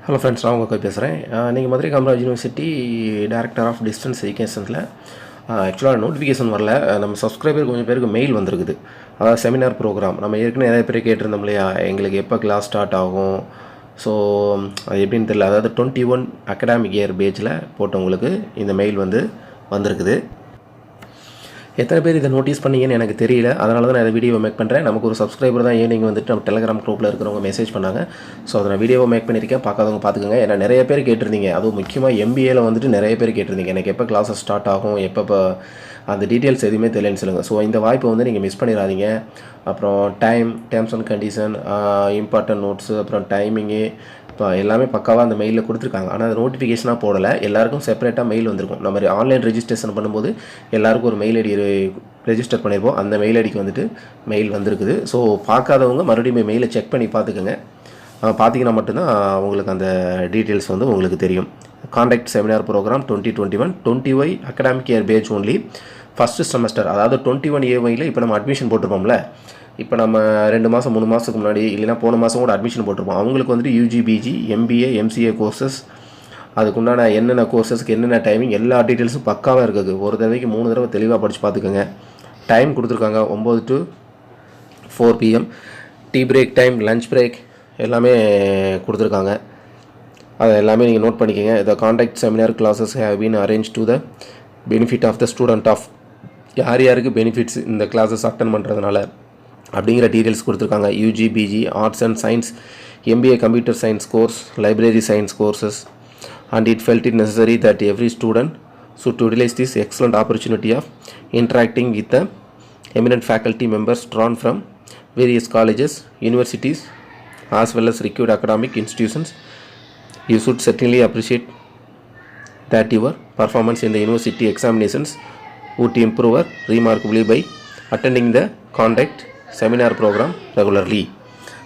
Hello friends, நான் உங்கள் பேசுகிறேன். நீங்கள் Madurai Kamaraj university director of distance எஜுகேஷனில் ஆக்சுவலாக நோட்டிஃபிகேஷன் வரல. நம்ம சப்ஸ்கிரைபர் கொஞ்சம் பேருக்கு மெயில் வந்திருக்குது. அதாவது செமினார் ப்ரோக்ராம் நம்ம ஏற்கனவே நிறைய பேர் கேட்டிருந்தோம் இல்லையா, எங்களுக்கு எப்போ கிளாஸ் ஸ்டார்ட் ஆகும், ஸோ அது எப்படின்னு தெரியல. அதாவது 21 அகடாமிக் இயர் பேஜில் போட்டவங்களுக்கு இந்த மெயில் வந்திருக்குது. எத்தனை பேர் இதை நோட்டீஸ் பண்ணீங்கன்னு எனக்கு தெரியல, அதனால தான் நான் இதை வீடியோ மேக் பண்ணுறேன். நமக்கு ஒரு சப்ஸ்கிரைபர் தான் ஈவினிங் வந்துட்டு நம்ம டெலிகிராம் குரூப்பில் இருக்கிறவங்க மெசேஜ் பண்ணாங்க. ஸோ அதை நான் வீடியோவை மேக் பண்ணியிருக்கேன், பார்க்காதவங்க பார்த்துக்கோங்க. ஏன்னா நிறைய பேர் கேட்டிருந்தீங்க, அதுவும் முக்கியமாக எம்பிஏல வந்துட்டு நிறைய பேர் கேட்டிருந்தீங்க, எனக்கு எப்போ கிளாஸஸ் ஸ்டார்ட் ஆகும், எப்போ அந்த டீட்டெயில்ஸ் எதுவுமே தெரியலன்னு சொல்லுங்கள். ஸோ இந்த வாய்ப்பை வந்து நீங்கள் மிஸ் பண்ணிடாதீங்க. அப்புறம் terms and condition, important notes, அப்புறம் டைமிங்கு இப்போ எல்லாமே பக்காவாக அந்த மெயிலில் கொடுத்துருக்காங்க. ஆனால் அது நோட்டிஃபிகேஷனாக போடலை, எல்லாருக்கும் செப்பரேட்டாக மெயில் வந்திருக்கும். நம்ம ஆன்லைன் ரெஜிஸ்ட்ரேஷன் பண்ணும்போது எல்லாருக்கும் ஒரு மெயில் ஐடி ரெஜிஸ்டர் பண்ணியிருப்போம், அந்த மெயில் ஐடிக்கு வந்துட்டு மெயில் வந்திருக்குது. ஸோ பார்க்காதவங்க மறுபடியும் மெயிலை செக் பண்ணி பார்த்துக்கோங்க. பார்த்தீங்கன்னா மட்டும்தான் உங்களுக்கு அந்த டீட்டெயில்ஸ் வந்து உங்களுக்கு தெரியும். Contact seminar programme 2021 20Y academic year page only first semester. அதாவது 21A1யில் இப்போ நம்ம அட்மிஷன் போட்டிருப்போம்ல, இப்போ நம்ம 2 மாதம் 3 மாதத்துக்கு முன்னாடி இல்லைனா போன மாதம் கூட அட்மிஷன் போட்டிருப்போம். அவங்களுக்கு வந்துட்டு UG, PG, MBA, MCA courses, அதுக்குண்டான என்னென்ன கோர்சஸ்க்கு என்னென்ன டைமிங், எல்லா டீட்டெயில்ஸும் பக்காவாக இருக்குது. ஒரு தடவைக்கு 3 தடவை தெளிவாக படித்து பார்த்துக்கோங்க. டைம் கொடுத்துருக்காங்க 9 to 4 PM. Tea break time, lunch break எல்லாமே கொடுத்துருக்காங்க. அதை எல்லாமே நீங்கள் நோட் பண்ணிக்கோங்க. The contact seminar classes have been arrange to the benefit of the student of, யார் யாருக்கு பெனிஃபிட்ஸ் இந்த கிளாஸஸ் அட்டன் பண்ணுறதுனால அப்படிங்கிற டீட்டெயில்ஸ் கொடுத்துருக்காங்க. UG, PG, arts and science, MBA computer science course, library science courses, and it felt it necessary that every student should utilize this excellent opportunity of interacting with the eminent faculty members drawn from various colleges, universities, as well as reviewed academic institutions. You should certainly appreciate that your performance in the university examinations would improve remarkably by attending the conduct seminar program regularly.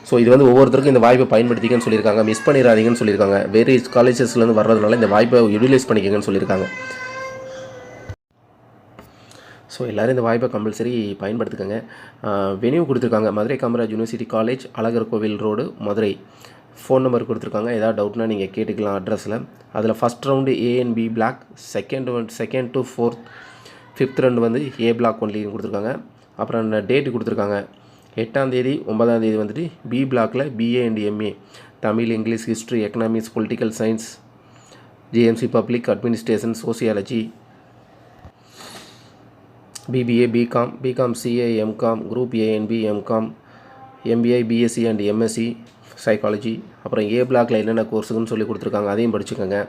So இது வந்து ஒவ்வொருத்தருக்கும் இந்த வாய்ப்பை பயன்படுத்திக்கன்னு சொல்லியிருக்காங்க, miss பண்ணிடாதீங்கன்னு சொல்லியிருக்காங்க. வேறு காலேஜஸ்லேருந்து வர்றதுனால இந்த வாய்ப்பை யூட்டிலைஸ் பண்ணிக்கங்கன்னு சொல்லியிருக்காங்க. ஸோ எல்லோரும் இந்த வாய்ப்பை கம்பல்சரி பயன்படுத்திக்கங்க. வெனியூ கொடுத்துருக்காங்க, மதுரை காமராஜ் யூனிவர்சிட்டி காலேஜ், அழகர் கோவில் ரோடு, மதுரை. ஃபோன் நம்பர் கொடுத்துருக்காங்க, ஏதாவது டவுட்னா நீங்கள் கேட்டுக்கலாம் அட்ரஸில். அதில் first round A and B block, second to 4th 5th round வந்து A பிளாக் ஒன்லின்னு கொடுத்துருக்காங்க. அப்புறம் டேட்டு கொடுத்துருக்காங்க 8ஆம் தேதி 9ஆம் தேதி வந்துட்டு B பிளாக்கில் BA and MA Tamil, English, history, economics, political science, GMC public administration, sociology, BBA, BCom, CA, MCom, group A and B, MCom, MBA, BSc and MSc psychology. அப்புறம் A பிளாக்கில் என்னென்ன கோர்ஸுன்னு சொல்லி கொடுத்துருக்காங்க, அதையும் படிச்சுக்கோங்க.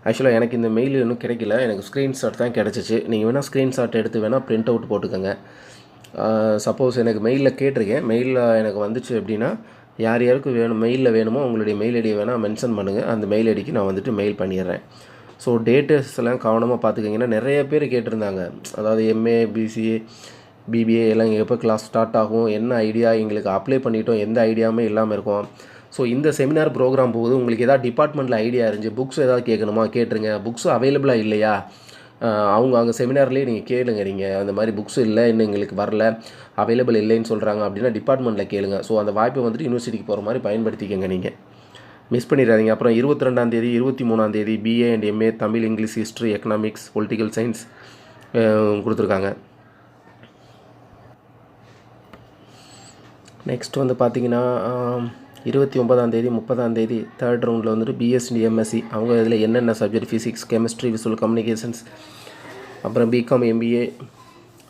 ஆக்சுவலாக எனக்கு இந்த மெயில் இன்னும் கிடைக்கல, எனக்கு ஸ்க்ரீன்ஷாட் தான் கிடச்சிச்சு. நீங்கள் வேணால் ஸ்க்ரீன்ஷாட் எடுத்து வேணால் பிரிண்ட் அவுட் போட்டுக்கோங்க. சப்போஸ் எனக்கு மெயிலில் கேட்டிருக்கேன், மெயிலில் எனக்கு வந்துச்சு அப்படின்னா யார் யாருக்கு மெயிலில் வேணுமோ உங்களுடைய மெயில் ஐடியை வேணால் மென்ஷன் பண்ணுங்கள், அந்த மெயில் ஐடிக்கு நான் வந்துட்டு மெயில் பண்ணிடுறேன். ஸோ டேட்டஸ் எல்லாம் கவனமாக பார்த்துக்கிங்கன்னா நிறைய பேர் கேட்டிருந்தாங்க. அதாவது MA, BCA, BBA எல்லாம் எப்போ கிளாஸ் ஸ்டார்ட் ஆகும், என்ன ஐடியா, எங்களுக்கு அப்ளை பண்ணிட்டோம், எந்த ஐடியாவுமே இல்லாமல் இருக்கும். ஸோ இந்த செமினார் ப்ரோக்ராம் போகுது, உங்களுக்கு எதாவது டிபார்ட்மெண்ட்டில் ஐடியா இருந்துச்சு, புக்ஸ் எதாவது கேட்கணுமா கேட்டுருங்க. புக்ஸ் அவைலபிளாக இல்லையா, அங்கே செமினார்லேயே நீங்கள் கேளுங்க. நீங்கள் அந்த மாதிரி புக்ஸ் இல்லை, இன்னும் எங்களுக்கு வரல, அவைலபிள் இல்லைன்னு சொல்கிறாங்க அப்படின்னா டிபார்ட்மெண்ட்டில் கேளுங்க. ஸோ அந்த வாய்ப்பை வந்துட்டு யூனிவர்சிட்டிக்கு போகிற மாதிரி பயன்படுத்திக்கங்க, நீங்கள் மிஸ் பண்ணிடாதீங்க. அப்புறம் 22ஆம் தேதி 23ஆம் தேதி BA and MA Tamil, English, history, economics, political science கொடுத்துருக்காங்க. நெக்ஸ்ட் வந்து பார்த்திங்கன்னா 29ஆம் தேதி 30ஆம் தேதி 3rd ரவுண்டில் வந்துட்டு BSc and MSc அவங்க இதில் என்னென்ன subject, physics, chemistry, visual communications, அப்புறம் BCom, MBA,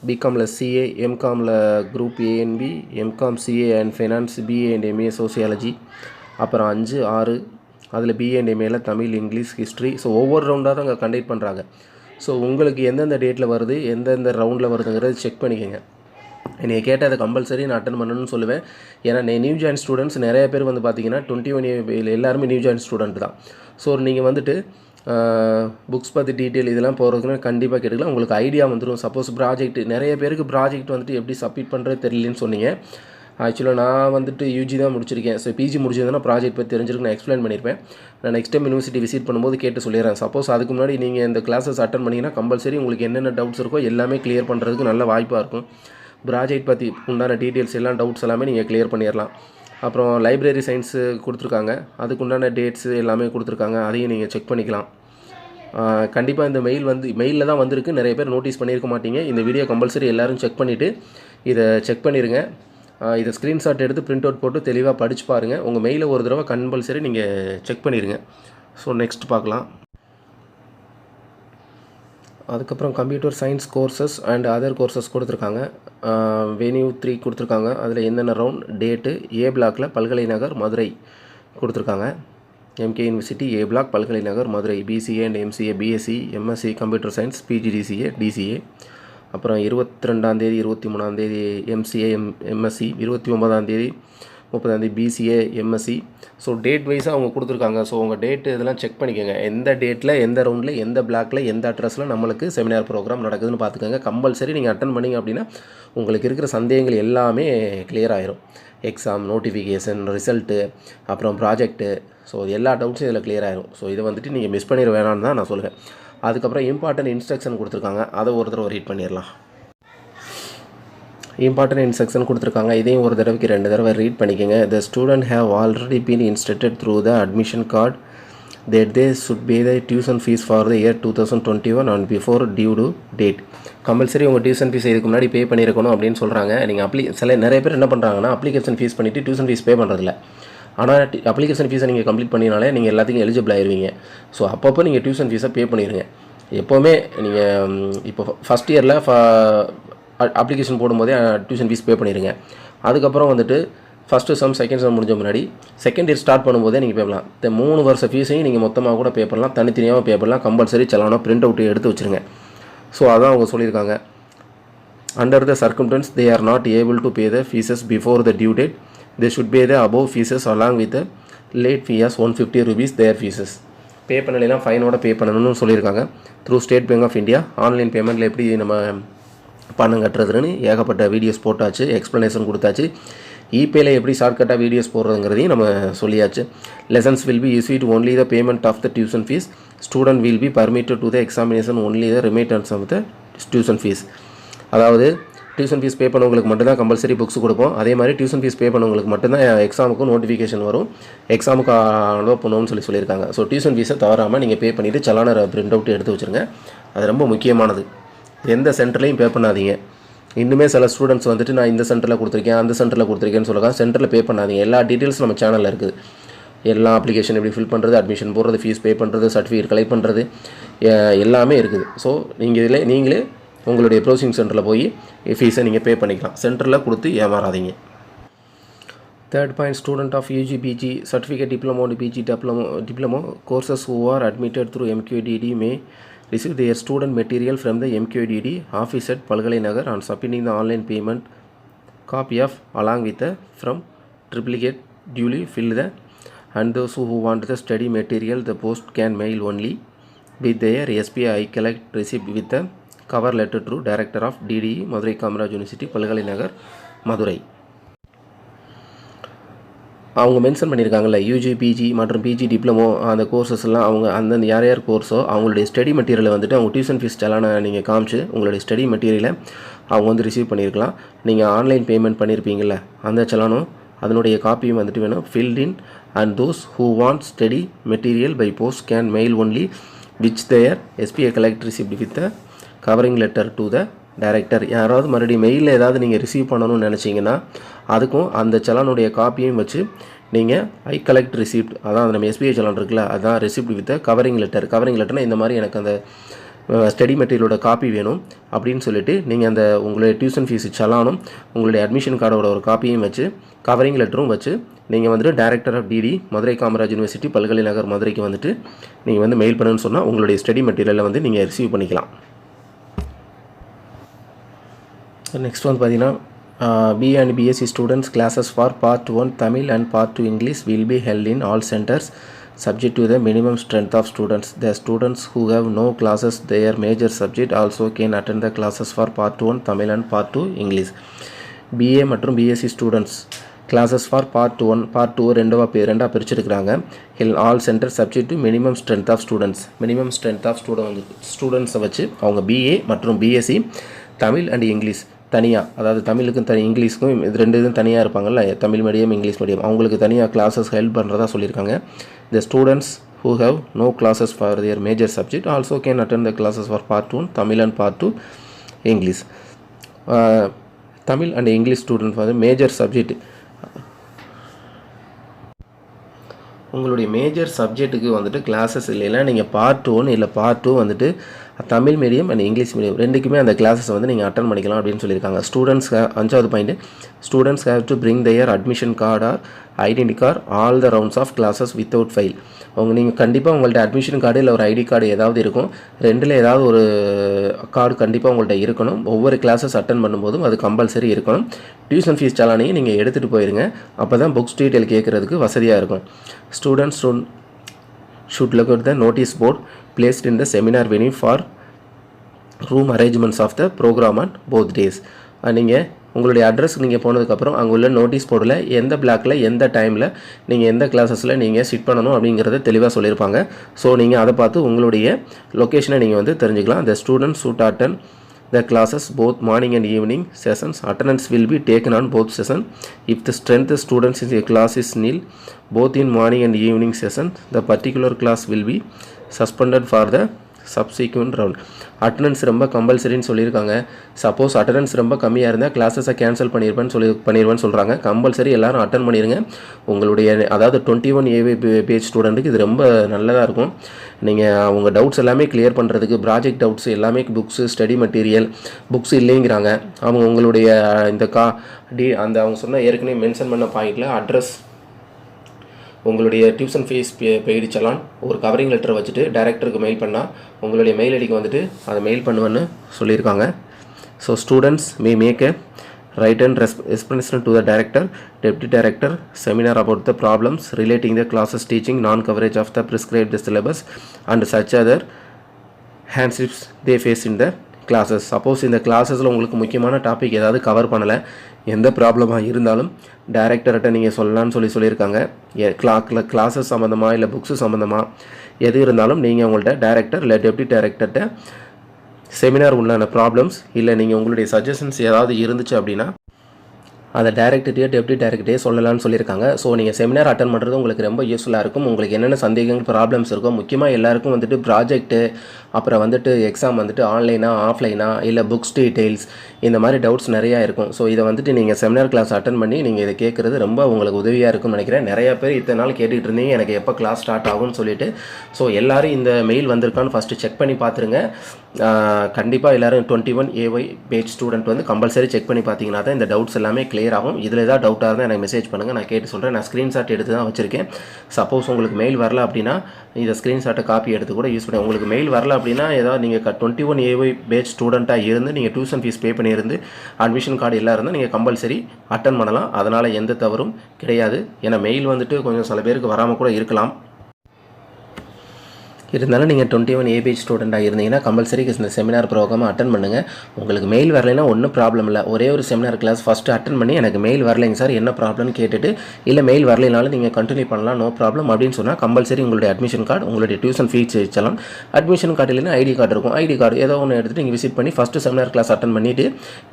BComல CA, MComல group A and B, MCom CA and finance, BA and MA sociology. அப்புறம் 5, 6 அதில் BA and MAல தமிழ், இங்கிலீஷ், ஹிஸ்ட்ரி. ஸோ ஒவ்வொரு ரவுண்டாக தான் அங்கே கண்டக்ட் பண்ணுறாங்க. ஸோ உங்களுக்கு எந்தெந்த டேட்டில் வருது, எந்தெந்த ரவுண்டில் வருதுங்கிறது செக் பண்ணிக்கோங்க. நீங்கள் கேட்டால் அதை கம்பல்சரி நான் அட்டன் பண்ணணும்னு சொல்லுவேன். ஏன்னா நியூ ஜாயின் ஸ்டூடெண்ட்ஸ் நிறைய பேர் வந்து பார்த்தீங்கன்னா 21A எல்லாருமே நியூ ஜாயின் ஸ்டூடெண்ட் தான். ஸோ நீங்கள் வந்துட்டு புக்ஸ் பற்றி டீட்டெயில் இதெல்லாம் போகிறதுக்குன்னு கண்டிப்பாக கேட்டுக்கலாம், உங்களுக்கு ஐடியா வந்துடும். சப்போஸ் ப்ராஜெக்ட், நிறைய பேருக்கு ப்ராஜெக்ட் வந்துட்டு எப்படி சப்மிட் பண்ணுறது தெரியலன்னு சொன்னீங்க. ஆக்சுவலாக நான் வந்துட்டு UG தான் முடிச்சிருக்கேன். ஸோ PG முடிச்சிருந்தேன்னா ப்ராஜெக்ட் பற்றி தெரிஞ்சிருக்கு, நான் எக்ஸ்பிளைன் பண்ணியிருப்பேன். நான் நெக்ஸ்ட் டைம் யூனிவர்சிட்டி விசிட் பண்ணும்போது கேட்டு சொல்லிடுறேன். சப்போஸ் அதுக்கு முன்னாடி நீங்கள் இந்த கிளாஸஸ் அட்டன் பண்ணிங்கன்னா கம்பல்சரி உங்களுக்கு என்னென்ன டவுட்ஸ் இருக்கோ எல்லாமே கிளியர் பண்ணுறதுக்கு நல்ல வாய்ப்பாக இருக்கும். ப்ராஜெக்ட் பற்றி உண்டான டீட்டெயில்ஸ் எல்லாம் டவுட்ஸ் எல்லாமே நீங்கள் கிளியர் பண்ணிடலாம். அப்புறம் லைப்ரரி சயின்ஸு கொடுத்துருக்காங்க, அதுக்குண்டான டேட்ஸு எல்லாமே கொடுத்துருக்காங்க, அதையும் நீங்கள் செக் பண்ணிக்கலாம். கண்டிப்பாக இந்த மெயிலில் தான் வந்திருக்கு. நிறைய பேர் நோட்டீஸ் பண்ணியிருக்க மாட்டீங்க. இந்த வீடியோ கம்பல்சரி எல்லோரும் செக் பண்ணிவிட்டு இதை செக் பண்ணிடுங்க. இதை ஸ்க்ரீன்ஷாட் எடுத்து பிரிண்ட் அவுட் போட்டு தெளிவாக படித்து பாருங்கள். உங்கள் மெயிலை ஒரு தடவை கம்பல்சரி நீங்கள் செக் பண்ணிடுங்க. ஸோ நெக்ஸ்ட் பார்க்கலாம். அதுக்கப்புறம் computer science courses and other courses கொடுத்துருக்காங்க. வென்யூ 3 கொடுத்துருக்காங்க. அதில் என்னென்ன ரவுண்ட் டேட்டு ஏ பிளாக்கில் பல்கலைநகர் மதுரை கொடுத்துருக்காங்க. MK university A block Palkalainagar Madurai. BCA and MCA BSc MSc computer science PGDCA DCA. அப்புறம் 22 23 MCA MSc, 29 30 BCA MSc. So date வைஸாக அவங்க கொடுத்துருக்காங்க. ஸோ உங்கள் டேட்டு இதெல்லாம் செக் பண்ணிக்கோங்க. எந்த டேட்டில் எந்த ரவுண்டில் எந்த பிளாக்கில் எந்த அட்ரஸில் நம்மளுக்கு செமினார் ப்ரோக்ராம் நடக்குதுன்னு பார்த்துக்கோங்க. கம்பல்சரி நீங்கள் அட்டன் பண்ணிங்க அப்படின்னா உங்களுக்கு இருக்கிற சந்தேகங்கள் எல்லாமே கிளியர் ஆயிரும். எக்ஸாம், நோட்டிஃபிகேஷன், ரிசல்ட்டு, அப்புறம் ப்ராஜெக்ட்டு, ஸோ எல்லா டவுட்ஸும் இதில் கிளியர் ஆயிரும். ஸோ இதை வந்துட்டு நீங்கள் மிஸ் பண்ணிட வேணான்னு தான் நான் சொல்லுவேன். அதுக்கப்புறம் இம்பார்ட்டன்ட் இன்ஸ்ட்ரக்ஷன் கொடுத்துருக்காங்க, அதை ஒரு தடவை ரீட் பண்ணிடலாம். இம்பார்ட்டன்ட் இன்ஸ்ட்ரக்ஷன் கொடுத்துருக்காங்க, இதையும் ஒரு தடவைக்கு 2 தடவை ரீட் பண்ணிக்கோங்க. The student have already been instructed through the admission card that they should pay the tuition fees for the year 2021 and before due date. Compulsory உங்கள் டியூஷன் ஃபீஸ் இதுக்கு முன்னாடி பே பண்ணியிருக்கணும் அப்படின்னு சொல்கிறாங்க. நீங்கள் நிறைய பேர் என்ன பண்ணுறாங்கன்னா அப்ளிகேஷன் ஃபீஸ் பண்ணிவிட்டு டியூஷன் ஃபீஸ் பே பண்ணுறதில்ல. ஆனால் அப்ளிகேஷன் ஃபீஸை நீங்கள் கம்ப்ளீட் பண்ணினாலே நீங்கள் எல்லாத்துக்கும் எலிஜிபிள் ஆயிருவீங்க. ஸோ அப்பப்போ நீங்கள் டியூஷன் ஃபீஸை பே பண்ணிடுங்க. எப்போவுமே நீங்கள் இப்போ ஃபஸ்ட் இயரில் அப்ளிகேஷன் போடும்போதே டியூஷன் ஃபீஸ் பே பண்ணிடுங்க. அதுக்கப்புறம் வந்துட்டு ஃபஸ்ட்டு செம் செகண்ட் செம் முடிஞ்ச முன்னாடி செகண்ட் இயர் ஸ்டார்ட் பண்ணும்போதே நீங்கள் பே பண்ணலாம். இந்த 3 வருஷ ஃபீஸையும் நீங்கள் மொத்தமாக கூட பே பண்ணலாம், தனித்தனியாக பே பண்ணலாம். கம்பல்சரி செலானோ பிரிண்ட் அவுட் எடுத்து வச்சுருங்க. ஸோ அதான் அவங்க சொல்லியிருக்காங்க. Under the circumstance they are not able to pay the fees before the due date. They should pay the above fees along with the late fee 150 rupees their fees. Pay பண்ணலாம், ஃபைனோட pay பண்ணணும்னு சொல்லியிருக்காங்க. Through State Bank of India online பேமெண்ட்டில் எப்படி நம்ம பணம் கட்டுறதுன்னு ஏகப்பட்ட videos போட்டாச்சு, எக்ஸ்ப்ளனேஷன் கொடுத்தாச்சு. இபேல எப்படி ஷார்ட்கட்டாக வீடியோஸ் போடுறதுங்கிறதையும் நம்ம சொல்லியாச்சு. Lessons will be issued only the payment of the tuition fees. Student will be permitted to the examination only the remittance of the tuition fees. அதாவது டியூஷன் ஃபீஸ் பே பண்ணவங்களுக்கு மட்டும்தான் கம்பல்சரி புக்ஸ் கொடுப்போம். அதே மாதிரி டியூஷன் ஃபீஸ் பே பண்ணவங்களுக்கு மட்டும்தான் எக்ஸாமுக்கும் notification வரும், எக்ஸாமுக்கு அலோவ் பண்ணுவோம்னு சொல்லியிருக்காங்க. ஸோ டியூஷன் ஃபீஸை தவறாமல் நீங்கள் பே பண்ணிவிட்டு சலான பிரிண்ட் அவுட் எடுத்து வச்சுருங்க. அது ரொம்ப முக்கியமானது. எந்த சென்டர்லையும் பே பண்ணாதீங்க. இன்னுமே சில ஸ்டூடெண்ட்ஸ் வந்துட்டு நான் இந்த சென்டரில் கொடுத்துருக்கேன் அந்த சென்டரில் கொடுத்துருக்கேன்னு சொல்லுறாங்க. சென்டரில் பே பண்ணாதீங்க. எல்லா டீட்டெயில்ஸ் நம்ம சேனலில் இருக்குது. எல்லா அப்ளிகேஷன் எப்படி ஃபில் பண்ணுறது, அட்மிஷன் போடுறது, ஃபீஸ் பே பண்ணுறது, சர்டிஃபிகேட் கலெக்ட் பண்ணுறது எல்லாமே இருக்குது. ஸோ நீங்களே உங்களுடைய ப்ரௌசிங் சென்டரில் போய் ஃபீஸை நீங்கள் பே பண்ணிக்கலாம். சென்டரில் கொடுத்து ஏமாறாதீங்க. Third point, student of UG, PG, certificate, diploma, PG, diploma courses who are admitted through MQDD may receive their student material from the MQDD office at Palgalinagar on submitting the online payment copy of along with the from triplicate duly filled the, and those who want the study material the post can mail only with their SPI collect receipt with the cover letter to Director of DDE Madurai Kamaraj University Palgalinagar Madurai. அவங்க mention பண்ணியிருக்காங்கல்ல, UG, PG மற்றும் PG diploma அந்த கோர்சஸ்லாம் அவங்க அந்தந்த யார் கோர்ஸோ அவங்களுடைய study மெட்டீரியலை வந்துட்டு அவங்க டியூஷன் ஃபீஸ் செலான நீங்கள் காமிச்சு உங்களுடைய ஸ்டடி மெட்டீரியலை அவங்க வந்து ரிசீவ் பண்ணியிருக்கலாம். நீங்கள் ஆன்லைன் பேமெண்ட் பண்ணியிருப்பீங்கள அந்த செலானும் அதனுடைய காப்பியும் வந்துட்டு வேணும். Filled in and those who want study material by post can mail only which there SBI collect receipt with the covering letter to the director. யாராவது மறுபடியும் மெயிலில் ஏதாவது நீங்கள் ரிசீவ் பண்ணணும்னு நினச்சிங்கன்னா அதுக்கும் அந்த செலானுடைய காப்பியும் வச்சு நீங்கள் கலெக்ட் ரிசிப்ட், அதான் நம்ம எஸ்பிஐ செலான் இருக்குல்ல, அதுதான் receipt with covering letter. Covering லெட்டர்னால் இந்த மாதிரி எனக்கு அந்த ஸ்டடி மெட்டீரியலோட காப்பி வேணும் அப்படின்னு சொல்லிட்டு நீங்கள் அந்த உங்களுடைய டியூஷன் ஃபீஸ் செலானும் உங்களுடைய அட்மிஷன் கார்டோட ஒரு காப்பியும் வச்சு கவரிங் லெட்டரும் வச்சு நீங்கள் வந்துட்டு director of DD Madurai Kamaraj university Palkalainagar மதுரைக்கு வந்துட்டு நீங்கள் வந்து மெயில் பண்ணுன்னு சொன்னால் உங்களுடைய ஸ்டடி மெட்டீரியலை வந்து நீங்கள் ரிசீவ் பண்ணிக்கலாம். நெக்ஸ்ட் வந்து பார்த்தீங்கன்னா BA and BSc students classes for Part 1 Tamil and Part 2 English will be held in all centers subject to the minimum strength of students. The students who have no classes their major subject also can attend the classes for Part 1 Tamil and Part 2 English. BA மற்றும் BSc students classes for Part 1 Part 2 ரெண்டாக பிரிச்சிருக்கிறாங்க. in all centers subject to minimum strength of students. minimum strength of students வச்சு அவங்க BA மற்றும் BSc Tamil and English தனியாக, அதாவது தமிழுக்கும் இங்கிலீஷ்க்கும் இது 2 இதுவும் தனியாக இருப்பாங்கல்ல, தமிழ் மீடியம் இங்கிலீஷ் மீடியம், அவங்களுக்கு தனியாக கிளாஸஸ் ஹெல்ப் பண்ணுறதா சொல்லியிருக்காங்க. The students who have no classes for their major subject also can attend the classes for part 1 Tamil and part 2 English. Tamil and English student வந்து மேஜர் சப்ஜெக்ட், உங்களுடைய major சப்ஜெக்ட்டுக்கு வந்துட்டு classes இல்லைன்னா நீங்கள் பார்ட் 1 இல்லை part 2 வந்துட்டு Tamil medium and English medium ரெண்டுக்குமே அந்த கிளாஸஸ் வந்து நீங்கள் அட்டன் பண்ணிக்கலாம் அப்படின்னு சொல்லியிருக்காங்க. ஸ்டூடெண்ட்ஸ் 5வது point, students have to bring their admission card or identity card all the rounds of classes without fail. நீங்கள் கண்டிப்பாக உங்கள்கிட்ட அட்மிஷன் கார்டு இல்லை ஒரு ஐடி கார்டு ஏதாவது இருக்கும், ரெண்டில் ஏதாவது ஒரு கார்டு கண்டிப்பாக உங்கள்கிட்ட இருக்கணும். ஒவ்வொரு கிளாஸஸ் அட்டன் பண்ணும்போதும் அது கம்பல்சரி இருக்கணும். டியூஷன் ஃபீஸ் சாலானையும் நீங்கள் எடுத்துகிட்டு போயிருங்க, அப்போ தான் புக்ஸ் டீட்டெயில் கேட்குறதுக்கு வசதியாக இருக்கும். Students should look at the notice board placed in the seminar venue for room arrangements of the program on both days. நீங்கள் உங்களுடைய அட்ரஸ்க்கு நீங்கள் போனதுக்கப்புறம் அங்கே உள்ள நோட்டீஸ் போர்டில் எந்த பிளாக்கில் எந்த டைமில் நீங்கள் எந்த கிளாஸஸில் நீங்கள் சிட் பண்ணணும் அப்படிங்கிறத தெளிவாக சொல்லியிருப்பாங்க. ஸோ நீங்கள் அதை பார்த்து உங்களுடைய லொக்கேஷனை நீங்கள் வந்து தெரிஞ்சுக்கலாம். The students should attend the classes both morning and evening sessions. Attendance will be taken on both sessions. If the strength of students in the class is nil both in morning and evening session, the particular class will be suspended for the subsequent round. Attendance ரொம்ப கம்பல்சரின்னு சொல்லியிருக்காங்க. Suppose attendance ரொம்ப கம்மியாக இருந்தால் கிளாஸஸை cancel பண்ணிடுவேன்னு சொல்கிறாங்க. Compulsory எல்லோரும் attend பண்ணிடுங்க. உங்களுடைய அதாவது 21 ஏவி பேஜ் ஸ்டூடெண்ட்டுக்கு இது ரொம்ப நல்லதாக இருக்கும். நீங்கள் அவங்க டவுட்ஸ் எல்லாமே கிளியர் பண்ணுறதுக்கு, ப்ராஜெக்ட் டவுட்ஸ் எல்லாமே புக்ஸு, ஸ்டடி மெட்டீரியல், புக்ஸ் இல்லைங்கிறாங்க. அவங்க உங்களுடைய இந்த அந்த அவங்க சொன்ன ஏற்கனவே மென்ஷன் பண்ண பாயிண்டில் அட்ரஸ், உங்களுடைய டியூஷன் ஃபீஸ் பெய்டு சலான் ஒரு கவரிங் லெட்டர் வச்சுட்டு டைரக்டருக்கு மெயில் பண்ணால் உங்களுடைய மெயில் ஐடிக்கு வந்துட்டு அதை மெயில் பண்ணுவேன்னு சொல்லியிருக்காங்க. So students may make a write and explanation to the director, deputy director, seminar about the problems relating the classes teaching, non coverage of the prescribed syllabus and such other hardships they face in the classes. Suppose இந்த கிளாஸஸில் உங்களுக்கு முக்கியமான topic ஏதாவது cover பண்ணலை, எந்த ப்ராப்ளமாக இருந்தாலும் டைரக்டர்கிட்ட நீங்கள் சொல்லலான்னு சொல்லியிருக்காங்க. கிளாஸஸ் சம்மந்தமாக இல்லை புக்ஸு சம்மந்தமாக எது இருந்தாலும் நீங்கள் உங்கள்கிட்ட டைரக்டர் இல்லை டெப்டி டைரக்டர்கிட்ட செமினார் உள்ளான ப்ராப்ளம்ஸ் இல்லை நீங்கள் உங்களுடைய சஜஷன்ஸ் ஏதாவது இருந்துச்சு அப்படின்னா அதை டைரக்டர்கிட்டே டெப்டி டைரக்டரே சொல்லலாம்னு சொல்லியிருக்காங்க. ஸோ நீங்கள் செமினார் அட்டன் பண்ணுறது உங்களுக்கு ரொம்ப யூஸ்ஃபுல்லாக இருக்கும். உங்களுக்கு என்னென்ன சந்தேகங்கள் ப்ராப்ளம்ஸ் இருக்கும், முக்கியமாக எல்லாருக்கும் வந்துட்டு ப்ராஜெக்ட்டு, அப்புறம் வந்துட்டு எக்ஸாம் வந்துட்டு ஆன்லைனா ஆஃப்லைனா இல்லை புக்ஸ் டீட்டெயில்ஸ், இந்த மாதிரி டவுட்ஸ் நிறையா இருக்கும். ஸோ இதை வந்துட்டு நீங்கள் செமினார் கிளாஸ் அட்டன் பண்ணி நீங்கள் இதை கேட்குறது ரொம்ப உங்களுக்கு உதவியாக இருக்கும்னு நினைக்கிறேன். நிறையா பேர் இத்தனை நாள் கேட்டுக்கிட்டு இருந்தீங்க எனக்கு எப்போ கிளாஸ் ஸ்டார்ட் ஆகும்னு சொல்லிட்டு. ஸோ எல்லோரும் இந்த மெயில் வந்திருக்கான்னு ஃபஸ்ட்டு செக் பண்ணி பார்த்துருங்க. கண்டிப்பாக எல்லோரும் 21 AY பேஜ் ஸ்டூடெண்ட் வந்து கம்பல்சரி செக் பண்ணி பார்த்தீங்கன்னா தான் இந்த டவுட்ஸ் எல்லாமே கிளியர் ஆகும். இதில் ஏதாவது டவுட்டாக இருந்தால் எனக்கு மெசேஜ் பண்ணுங்கள், நான் கேட்டு சொல்கிறேன். நான் ஸ்க்ரீன்ஷாட் எடுத்து தான் வச்சுருக்கேன். சப்போஸ் உங்களுக்கு மெயில் வரல அப்படின்னா இந்த ஸ்க்ரீன்ஷாட்டை காப்பி எடுத்து கூட யூஸ் பண்ணி, உங்களுக்கு மெயில் வரல அப்படின்னா ஏதாவது நீங்கள் 21 AY பேஜ் ஸ்டூடெண்ட்டாக இருந்து நீங்கள் டியூஷன் ஃபீஸ் பே பண்ணியிருந்து அட்மிஷன் கார்டு எல்லாம் இருந்தால் நீங்கள் கம்பல்சரி அட்டன் பண்ணலாம். அதனால் எந்த தவறும் கிடையாது. ஏன்னா மெயில் வந்துட்டு கொஞ்சம் சில பேருக்கு வராமல் கூட இருக்கலாம். இருந்தாலும் நீங்கள் 21 A பேஜ் ஸ்டூடெண்ட்டாக இருந்தீங்கன்னா கம்பல்சரி இந்த செமினார் ப்ரோக்ராம் அட்டன் பண்ணுங்கள். உங்களுக்கு மெயில் வரலைன்னா ஒன்றும் ப்ராப்ளம் இல்லை. ஒரே ஒரு செமினார் கிளாஸ் ஃபஸ்ட்டு அட்டன் பண்ணி எனக்கு மெயில் வரலைங்க சார் என்ன ப்ராப்ளம்னு கேட்டுட்டு, இல்லை மெயில் வரலைனாலும் நீங்கள் கண்டினியூ பண்ணலாம், நோ ப்ராப்ளம் அப்படின்னு சொன்னால் கம்பல்சரி உங்களுடைய அட்மிஷன் கார்டு, உங்களுடைய டியூஷன் ஃபீஸ் வச்சலாம். அட்மிஷன் கார்டு இல்லைன்னா ஐடி கார்டு இருக்கும். ஐடி கார்டு ஏதோ ஒன்று எடுத்துகிட்டு நீங்கள் விசிட் பண்ணி ஃபஸ்ட்டு செமினார் கிளாஸ் அட்டன் பண்ணிவிட்டு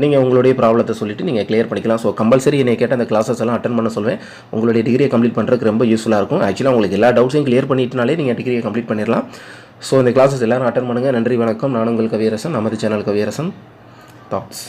நீங்கள் உங்களுடைய ப்ராப்ளத்தை சொல்லிவிட்டு நீங்கள் கிளியர் பண்ணிக்கலாம். ஸோ கம்பல்சரி என்னை கேட்ட அந்த கிளாஸஸ் எல்லாம் அட்டன் பண்ண சொல்வேன். உங்களுடைய டிகிரியை கம்ப்ளீட் பண்ணுறதுக்கு ரொம்ப யூஸ்ஃபுல்லாக இருக்கும். ஆக்சுவலாக உங்களுக்கு எல்லா டவுட்ஸையும் கிளியர் பண்ணிட்டுனாலே நீங்கள் டிகிரியை கம்ப்ளீட் பண்ணிடலாம். ஸோ இந்த கிளாஸஸ் எல்லோரும் அட்டன் பண்ணுங்கள். நன்றி, வணக்கம். நான் உங்கள் கவியரசன், நமது சேனல் கவியரசன் தாட்ஸ்.